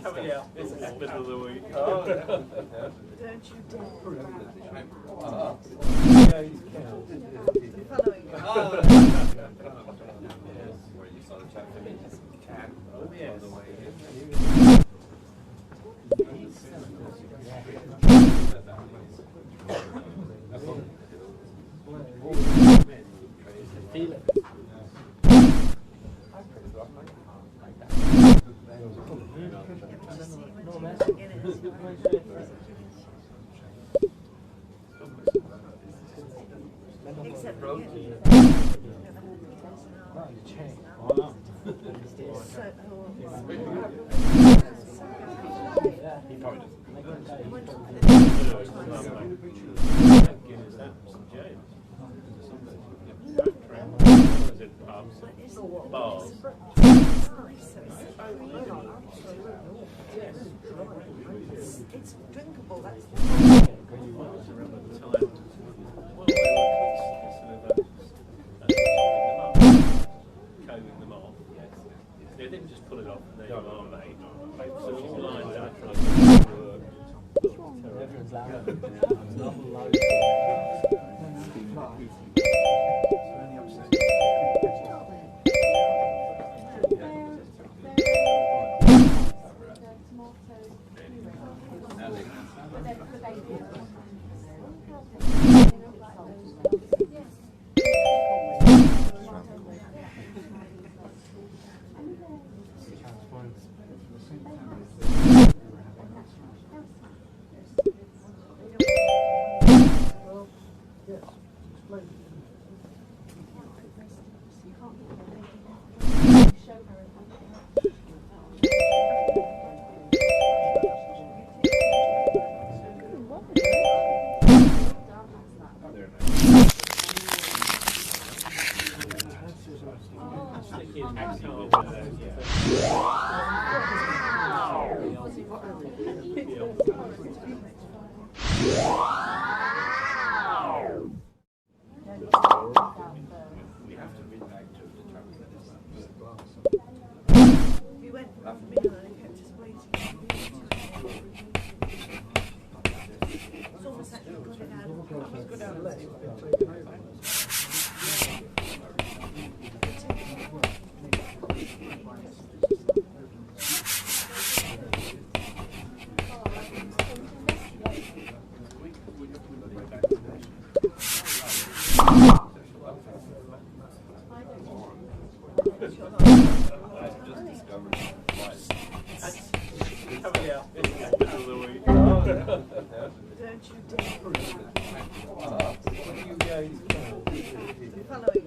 Coming out in the middle of the week. Don't you dare. Following you. Where you saw the chat for me. Oh, yes. Feel it. Except He probably doesn't. Bars. It's drinkable, that's the combing them off. They didn't just pull it off and there you are, mate. So if you lined that for Everyone's loud. We went for a meal and it kept us waiting. It's almost like you've got it out. It's good out. Don't you dare. Following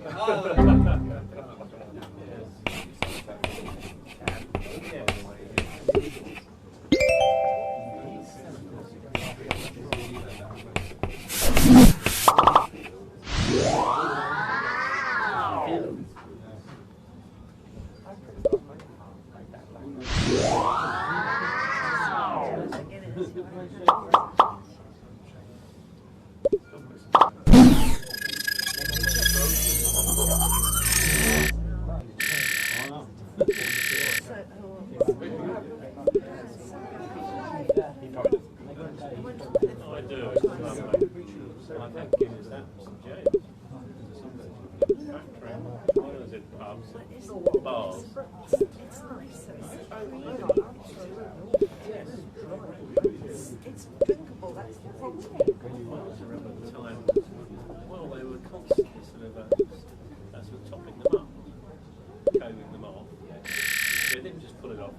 bars. It's nice. It's drinkable, that's the problem. Well, they were constantly sort of topping them up, combing them off. They didn't just pull it off.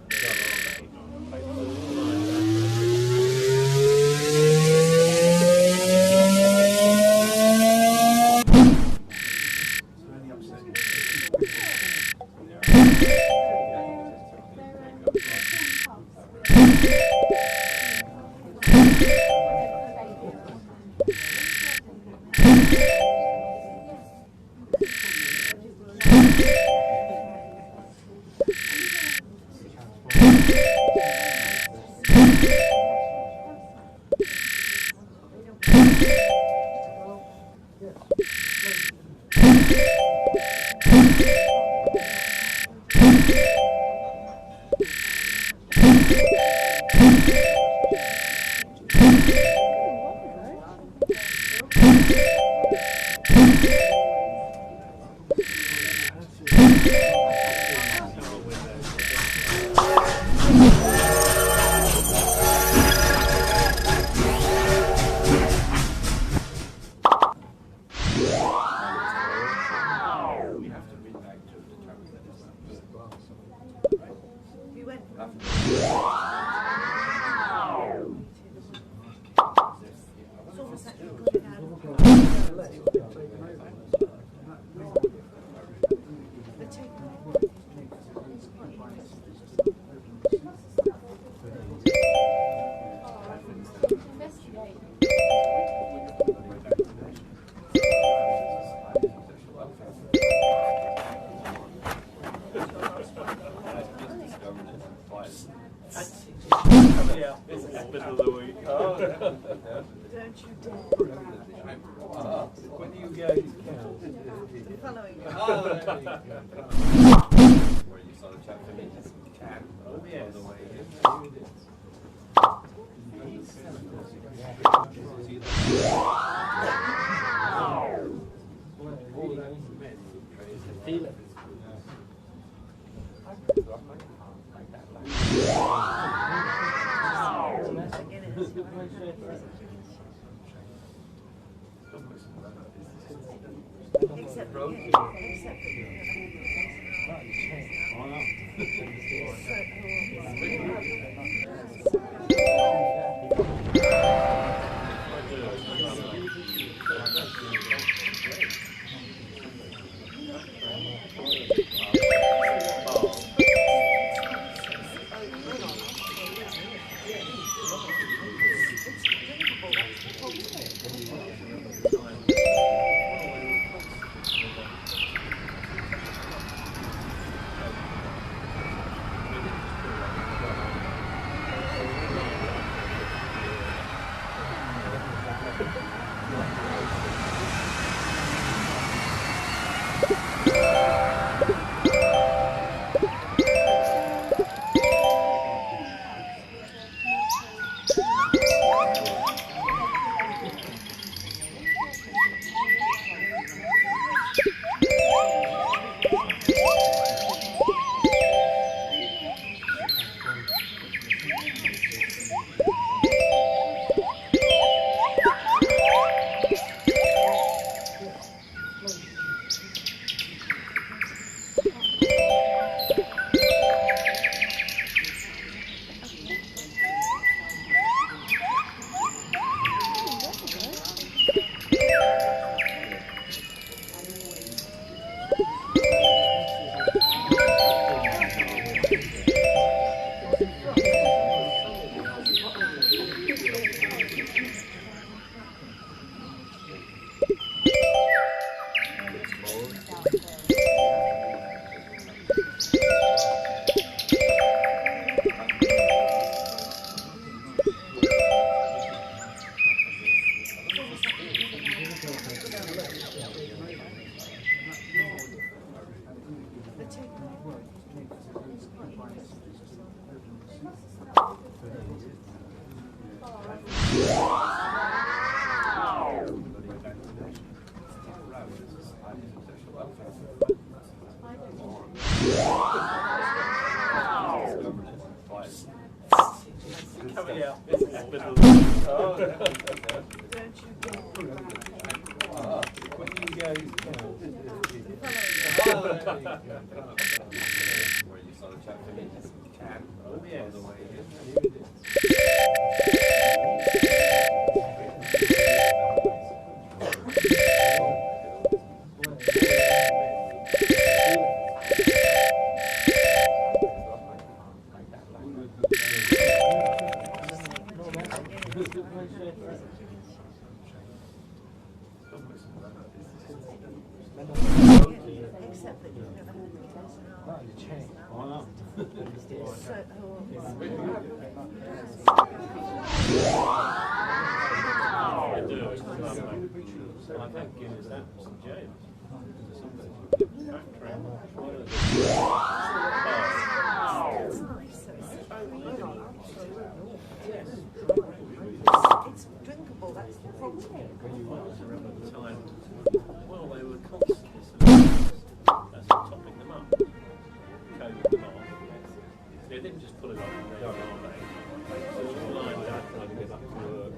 almost like you've got it out of the tape. Middle of the week. Don't you dare. When do you go? The following. Where you saw the chat for me? Oh, yes. Feel it. Except for Coming out. When do you go? Where you saw the chat for me? Oh, yes. Except that you've never had the I do. I thank goodness that was in jail. It's drinkable, that's the problem. Well, they were constantly that's topping them up, coating them off. They didn't just pull it off and they were on it. So it was lined up trying to get back to work.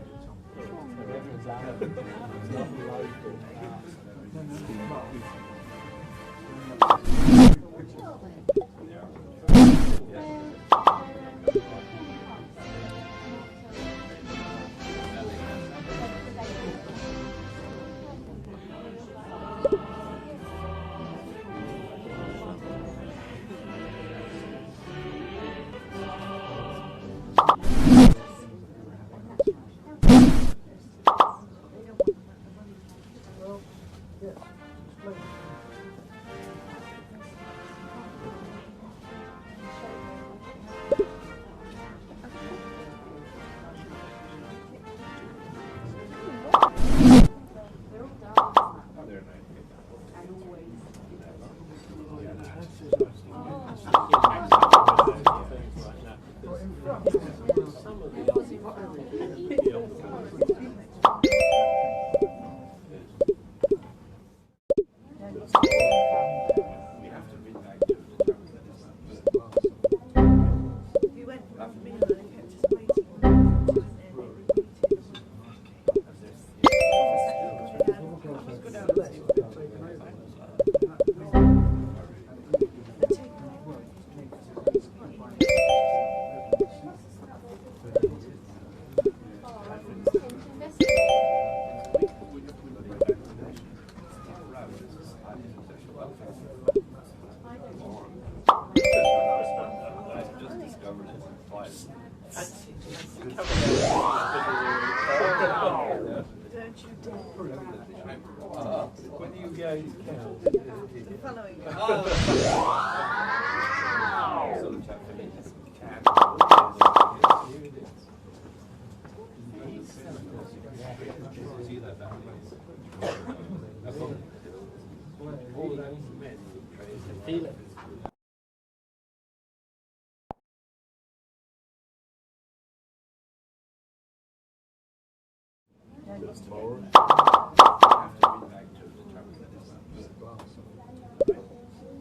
dare? When you go to count. The following. Sort of chat for me. Feel it.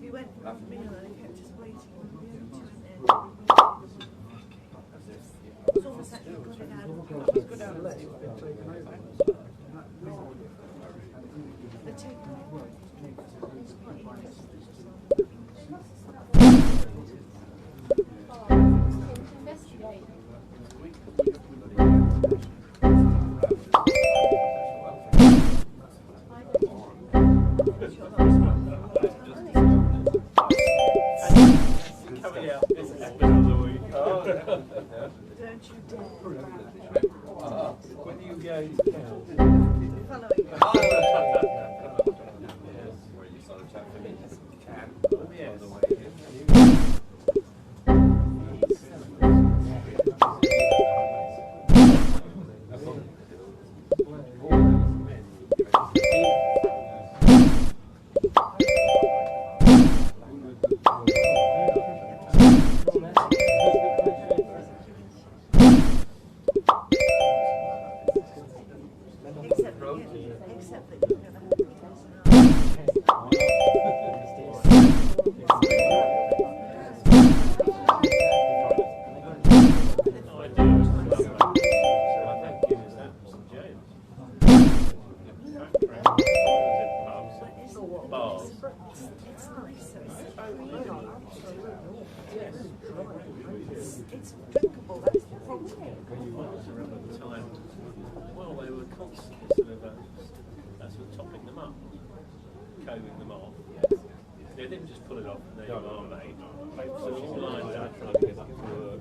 We went for a meal and I kept just waiting. It's almost like you've got it out. You've got it out. The two. Don't you dare. When you go to count. The following. Where you sort of chat for me. Except that you've never had It's nice, so it's drinkable, that's the problem. Well, they were constantly sort of topping them up, combing them off. They didn't just pull it off and there you are, mate. So it's all lined up trying to get back to work.